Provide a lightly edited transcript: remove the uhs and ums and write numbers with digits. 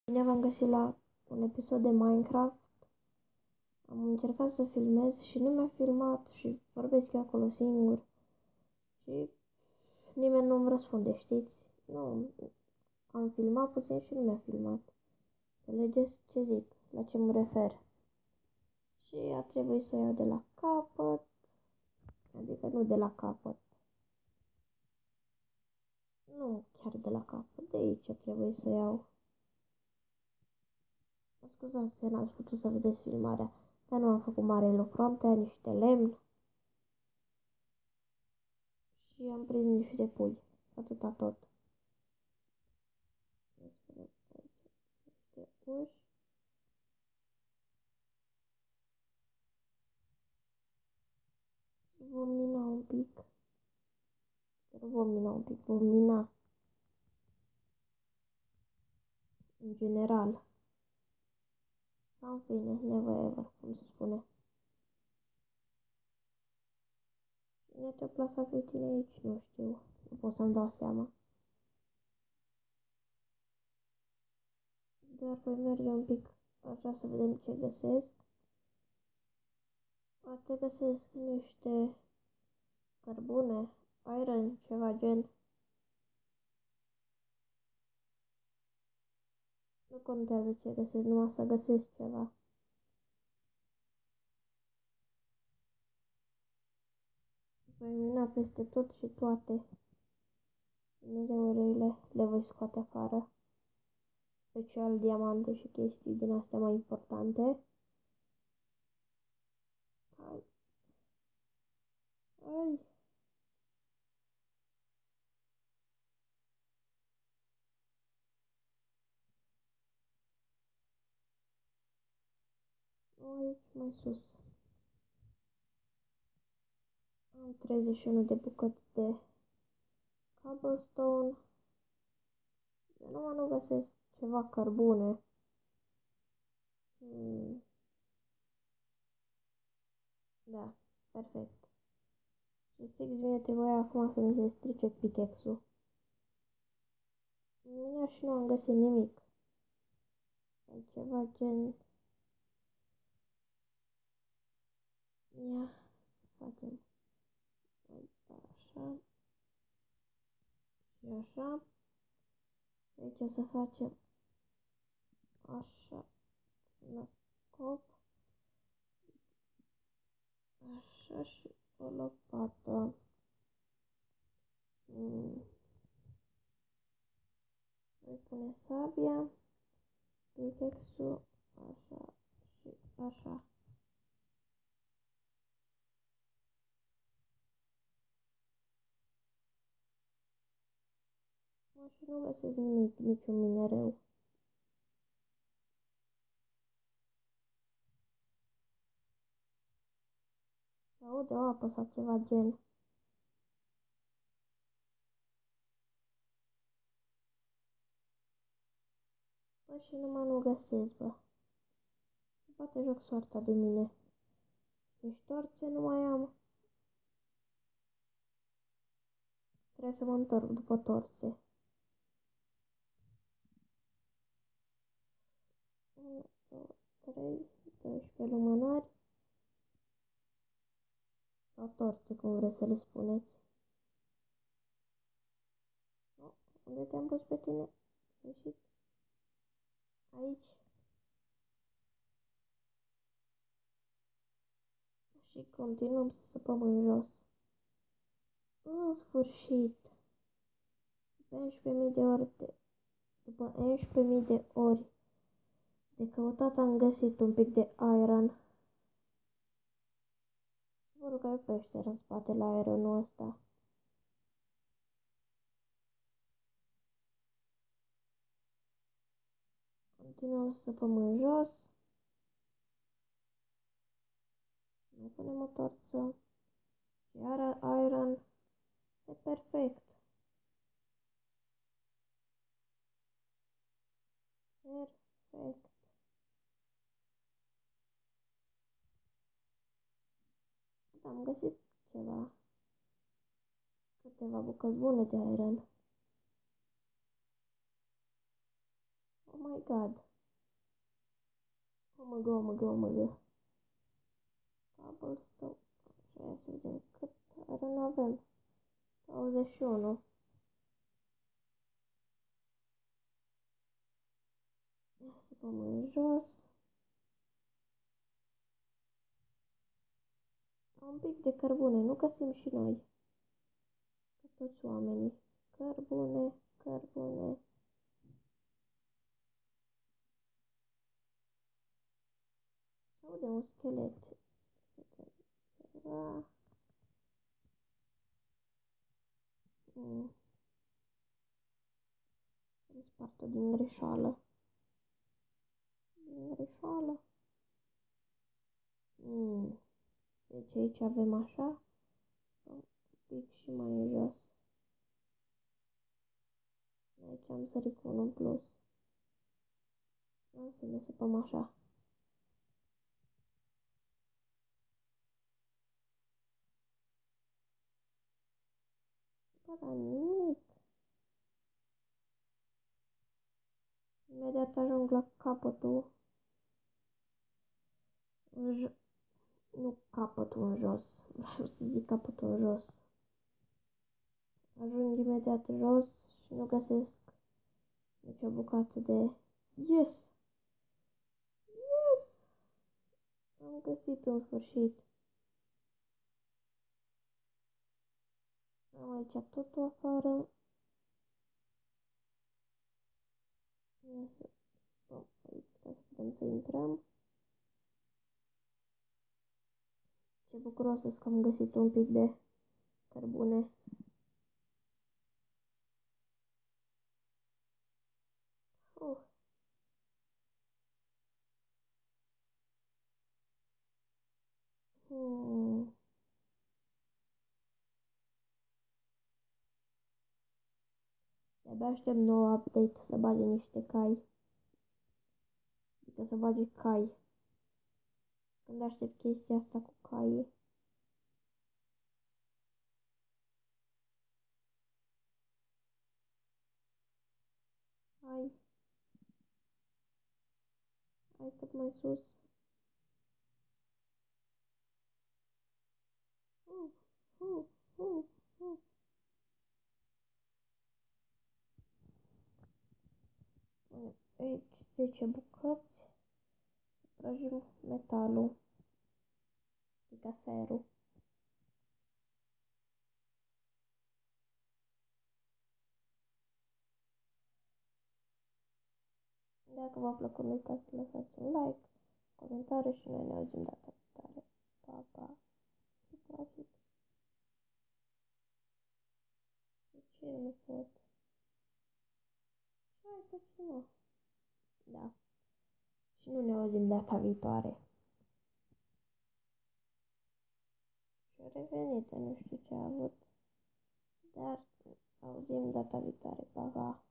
Bine v-am găsit la un episod de Minecraft. Am încercat să filmez și nu mi-a filmat și vorbesc eu acolo singur. Și nimeni nu-mi răspunde, știți? Nu, am filmat puțin și nu mi-a filmat. Înțelegeți ce zic, la ce mă refer. Și a trebuit să o iau de la capăt. Adică nu de la capăt. Nu chiar de la capăt, de aici a trebuit să o iau. Scuzați că n-ați putut să vedeți filmarea, dar nu am făcut mare lucru, am tăiat niște lemn și am prins niște pui. Atâta tot. Despre aici niște uși. Vom mina un pic. Nu vom mina un pic, vom mina în general. Sau în fine, never ever, cum se spune. Cine te-a plasat pe tine aici? Nu știu. Nu pot să-mi dau seama. Dar voi merge un pic așa să vedem ce găsesc. Poate găsesc niște cărbune, iron, ceva gen. Nu contează ce găsesc, numai să găsesc ceva. Voi mina peste tot și toate. Minereurile le voi scoate afară. Special diamante și chestii din astea mai importante. Hai. Hai. Aici mai sus. Am 31 de bucăți de cobblestone. Dar numai nu găsesc ceva cărbune. Da, perfect. Și fix mie trebuia acum să mi se strice pickaxe-ul. Mine și nu am găsit nimic. Ceva gen... Ia, facem așa și așa. Și aici o să facem așa, la cop, așa și o lopată. Voi pune sabia, pickaxe-ul, așa și așa. Mă, și nu găsesc nimic, niciun minereu. Se aude o apă sau ceva gen. Bă, și numai nu găsesc, bă. Poate joc soarta de mine. Nici torțe nu mai am. Trebuie să mă întorc după torțe. 1, 2, 3, 12 lumânări. Sau torțe, cum vreți să le spuneți. Oh, unde te-am pus pe tine? Ieșit. Aici. Și continuăm să săpăm în jos. În sfârșit. După 11.000 de ori de căutat am găsit un pic de iron. Sigur că e peșteră în spatele ironul ăsta. Continuăm să săpăm în jos. Mai punem o torță. Iar iron. E perfect. Perfect. Am găsit ceva. Câteva bucăți bune de iron. Oh my god. OMG, OMG, OMG. Cobblestone. Așa, ia să vedem cât iron avem. 21. Ia să păm în jos. Un pic de cărbune, nu găsim și noi. Ca toți oamenii. Cărbune, cărbune. Se aude un schelet. Ceva. Am spart-o din greșeală. Din greșeală. Deci aici avem așa. Un pic și mai în jos. Aici am sărit cu unul în plus. În fine, săpăm așa. Bă, dar nimic. Imediat ajung la capătul. Nu capătul în jos. Vreau să zic capătul în jos. Ajung imediat jos și nu găsesc nicio bucată de... Yes! Yes! Am găsit în sfârșit. Am aici totul afară. Ia să stăm aici ca să putem să intrăm. Ce bucuros sunt că am găsit un pic de cărbune. Uh. Hmm. De-abia aștept nou update să bage niște cai. Adică să bage cai. Când aștept chestia asta cu caii. Hai. Hai cât mai sus. Uh, uh, uh, uh. Aici 10 bucăți. Prăjim metalul. Adică ferul. Dacă v-a plăcut, nu uitați să lăsați un like, comentariu și noi ne auzim data viitoare. Pa, pa! Și clasic. De ce eu nu pot? Hai puțin, da. Și nu ne auzim data viitoare. Și-a revenit, nu știu ce a avut. Dar auzim data viitoare. Pa, pa!